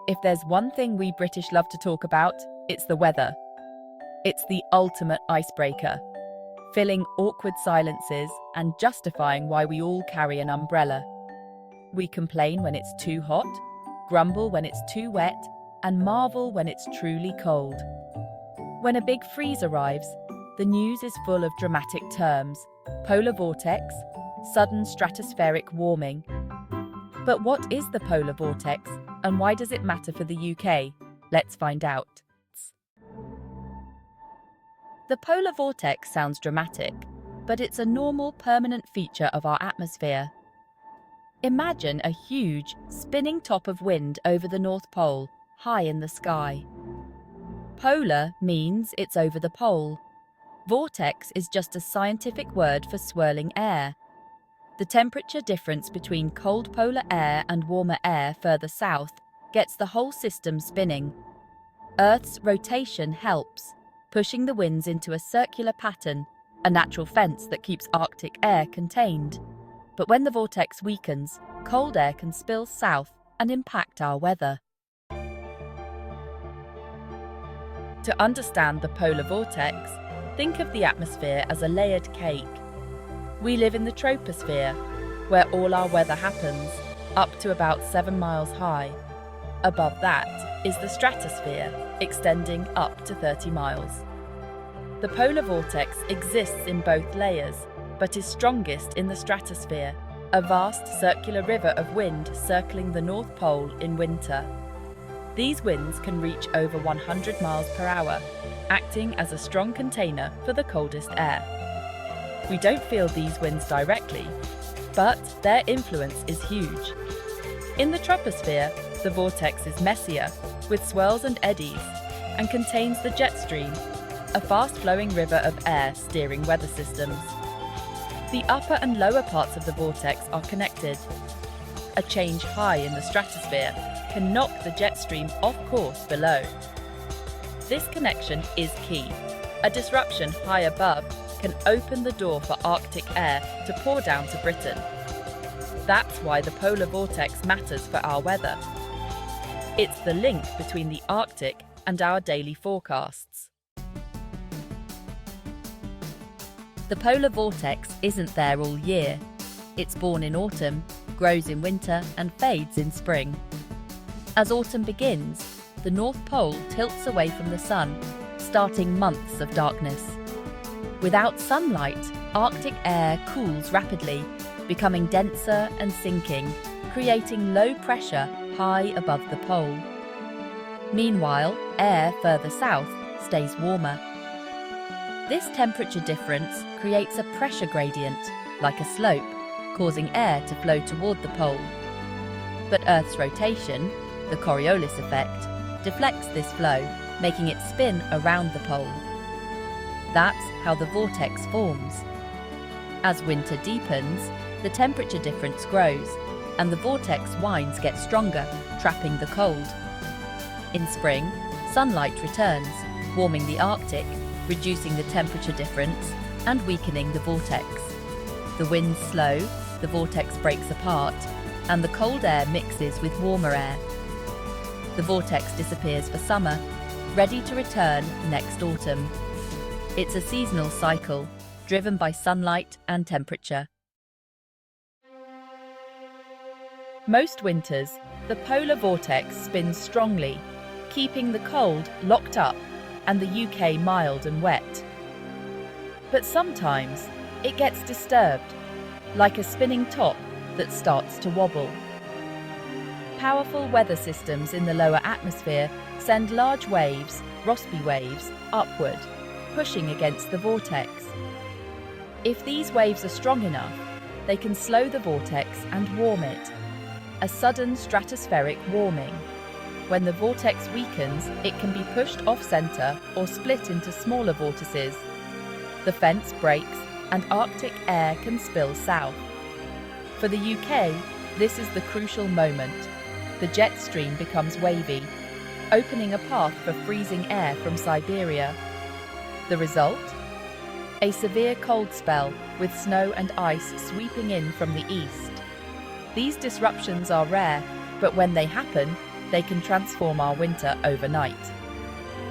If there's one thing we British love to talk about, it's the weather. It's the ultimate icebreaker, filling awkward silences and justifying why we all carry an umbrella. We complain when it's too hot, grumble when it's too wet, and marvel when it's truly cold. When a big freeze arrives, the news is full of dramatic terms: polar vortex, sudden stratospheric warming. But what is the polar vortex, and why does it matter for the UK? Let's find out. The polar vortex sounds dramatic, but it's a normal, permanent feature of our atmosphere. Imagine a huge, spinning top of wind over the North Pole, high in the sky. Polar means it's over the pole. Vortex is just a scientific word for swirling air. The temperature difference between cold polar air and warmer air further south gets the whole system spinning. Earth's rotation helps, pushing the winds into a circular pattern, a natural fence that keeps Arctic air contained. But when the vortex weakens, cold air can spill south and impact our weather. To understand the polar vortex, think of the atmosphere as a layered cake. We live in the troposphere, where all our weather happens, up to about 7 miles high. Above that is the stratosphere, extending up to 30 miles. The polar vortex exists in both layers, but is strongest in the stratosphere, a vast circular river of wind circling the North Pole in winter. These winds can reach over 100 miles per hour, acting as a strong container for the coldest air. We don't feel these winds directly, but their influence is huge. In the troposphere, the vortex is messier, with swirls and eddies, and contains the jet stream, a fast-flowing river of air steering weather systems. The upper and lower parts of the vortex are connected. A change high in the stratosphere can knock the jet stream off course below. This connection is key. A disruption high above can open the door for Arctic air to pour down to Britain. That's why the polar vortex matters for our weather. It's the link between the Arctic and our daily forecasts. The polar vortex isn't there all year. It's born in autumn, grows in winter, and fades in spring. As autumn begins, the North Pole tilts away from the sun, starting months of darkness. Without sunlight, Arctic air cools rapidly, becoming denser and sinking, creating low pressure high above the pole. Meanwhile, air further south stays warmer. This temperature difference creates a pressure gradient, like a slope, causing air to flow toward the pole. But Earth's rotation, the Coriolis effect, deflects this flow, making it spin around the pole. That's how the vortex forms. As winter deepens, the temperature difference grows, and the vortex winds get stronger, trapping the cold. In spring, sunlight returns, warming the Arctic, reducing the temperature difference and weakening the vortex. The winds slow, the vortex breaks apart, and the cold air mixes with warmer air. The vortex disappears for summer, ready to return next autumn. It's a seasonal cycle, driven by sunlight and temperature. Most winters, the polar vortex spins strongly, keeping the cold locked up and the UK mild and wet. But sometimes it gets disturbed, like a spinning top that starts to wobble. Powerful weather systems in the lower atmosphere send large waves, Rossby waves, upward, pushing against the vortex. If these waves are strong enough, they can slow the vortex and warm it. A sudden stratospheric warming. When the vortex weakens, it can be pushed off-centre or split into smaller vortices. The fence breaks and Arctic air can spill south. For the UK, this is the crucial moment. The jet stream becomes wavy, opening a path for freezing air from Siberia. The result? A severe cold spell with snow and ice sweeping in from the east. These disruptions are rare, but when they happen, they can transform our winter overnight.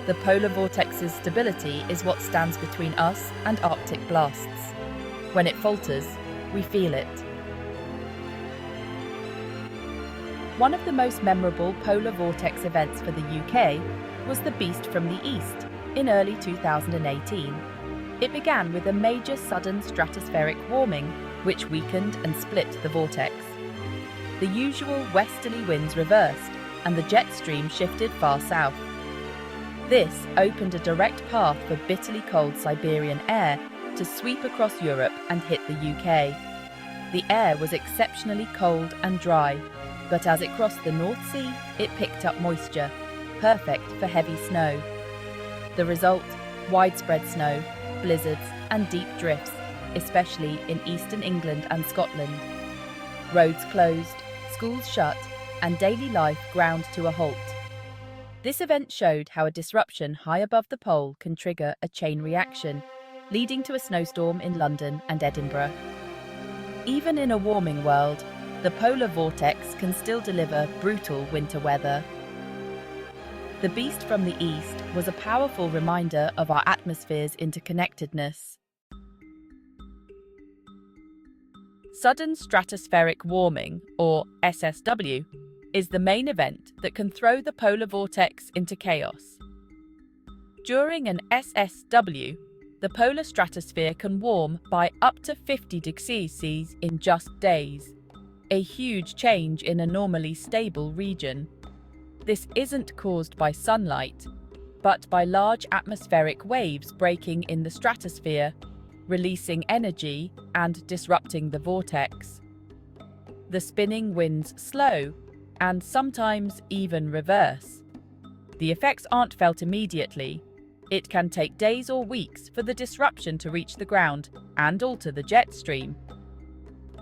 The polar vortex's stability is what stands between us and Arctic blasts. When it falters, we feel it. One of the most memorable polar vortex events for the UK was the Beast from the East in early 2018. It began with a major sudden stratospheric warming which weakened and split the vortex. The usual westerly winds reversed and the jet stream shifted far south. This opened a direct path for bitterly cold Siberian air to sweep across Europe and hit the UK. The air was exceptionally cold and dry, but as it crossed the North Sea, it picked up moisture, perfect for heavy snow. The result: widespread snow, blizzards, and deep drifts, especially in eastern England and Scotland. Roads closed, schools shut, and daily life ground to a halt. This event showed how a disruption high above the pole can trigger a chain reaction, leading to a snowstorm in London and Edinburgh. Even in a warming world, the polar vortex can still deliver brutal winter weather. The Beast from the East was a powerful reminder of our atmosphere's interconnectedness. Sudden stratospheric warming, or SSW, is the main event that can throw the polar vortex into chaos. During an SSW, the polar stratosphere can warm by up to 50 degrees Celsius in just days, a huge change in a normally stable region. This isn't caused by sunlight, but by large atmospheric waves breaking in the stratosphere, releasing energy and disrupting the vortex. The spinning winds slow, and sometimes even reverse. The effects aren't felt immediately. It can take days or weeks for the disruption to reach the ground and alter the jet stream.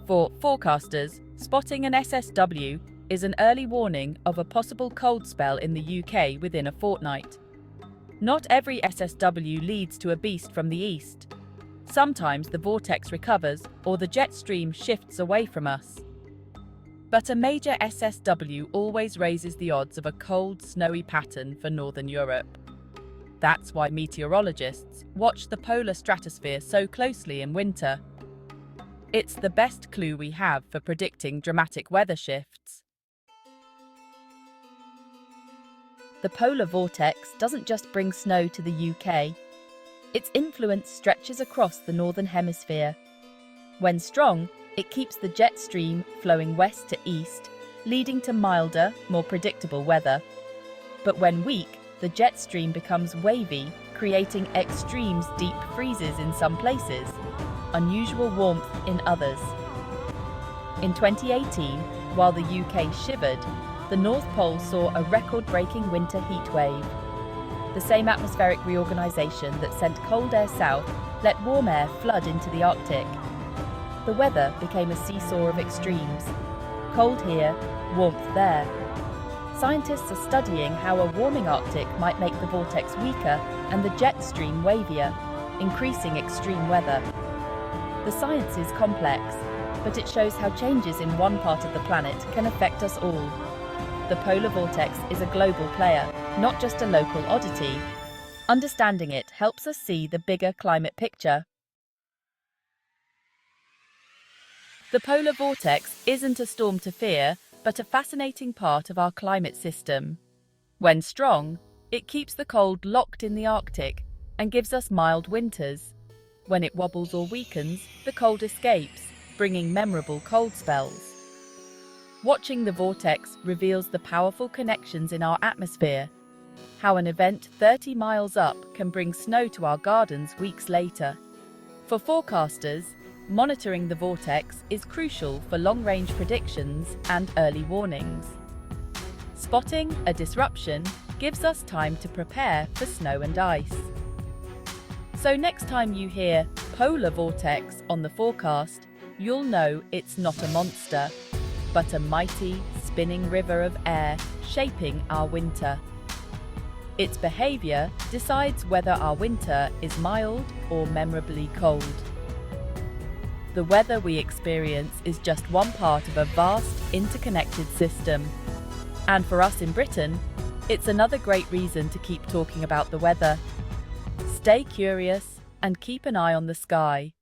For forecasters, spotting an SSW is an early warning of a possible cold spell in the UK within a fortnight. Not every SSW leads to a beast from the east. Sometimes the vortex recovers or the jet stream shifts away from us. But a major SSW always raises the odds of a cold, snowy pattern for Northern Europe. That's why meteorologists watch the polar stratosphere so closely in winter. It's the best clue we have for predicting dramatic weather shifts. The polar vortex doesn't just bring snow to the UK. Its influence stretches across the Northern Hemisphere. When strong, it keeps the jet stream flowing west to east, leading to milder, more predictable weather. But when weak, the jet stream becomes wavy, creating extremes, deep freezes in some places, unusual warmth in others. In 2018, while the UK shivered, the North Pole saw a record-breaking winter heat wave. The same atmospheric reorganisation that sent cold air south let warm air flood into the Arctic. The weather became a seesaw of extremes. Cold here, warmth there. Scientists are studying how a warming Arctic might make the vortex weaker and the jet stream wavier, increasing extreme weather. The science is complex, but it shows how changes in one part of the planet can affect us all. The polar vortex is a global player, not just a local oddity. Understanding it helps us see the bigger climate picture. The polar vortex isn't a storm to fear, but a fascinating part of our climate system. When strong, it keeps the cold locked in the Arctic and gives us mild winters. When it wobbles or weakens, the cold escapes, bringing memorable cold spells. Watching the vortex reveals the powerful connections in our atmosphere, how an event 30 miles up can bring snow to our gardens weeks later. For forecasters, monitoring the vortex is crucial for long-range predictions and early warnings. Spotting a disruption gives us time to prepare for snow and ice. So next time you hear polar vortex on the forecast, you'll know it's not a monster, but a mighty, spinning river of air shaping our winter. Its behaviour decides whether our winter is mild or memorably cold. The weather we experience is just one part of a vast, interconnected system. And for us in Britain, it's another great reason to keep talking about the weather. Stay curious and keep an eye on the sky.